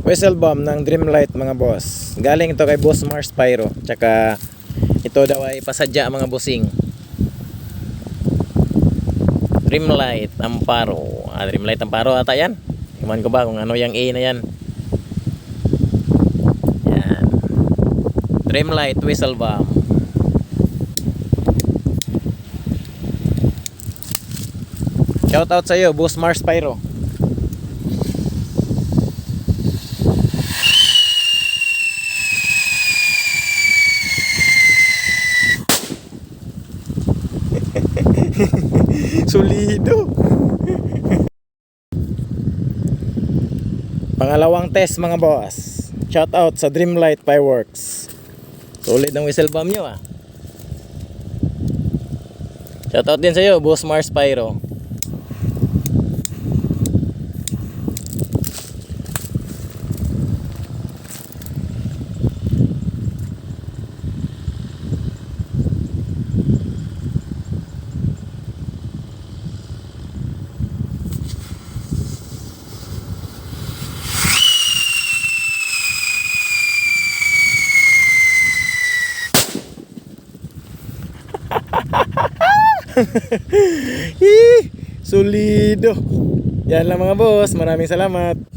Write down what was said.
Whistle bomb ng Dreamlight mga boss. Galing ito kay Boss Mars Pyro. Tsaka ito daw ay pasadya mga bossing. Dreamlight Amparo. Dreamlight Amparo ata yan. Iman ko ba kung ano yung A na yan. Yan. Dreamlight whistle bomb. Shout out sa iyo, Boss Mars Pyro. Solido. Pangalawang test mga boss. Shout out sa Dreamlight Fireworks. Solid ang whistle bomb nyo ah. Shout out din sa iyo, Boss Mars Pyro. Solido. Yan lang mga boss. Maraming salamat.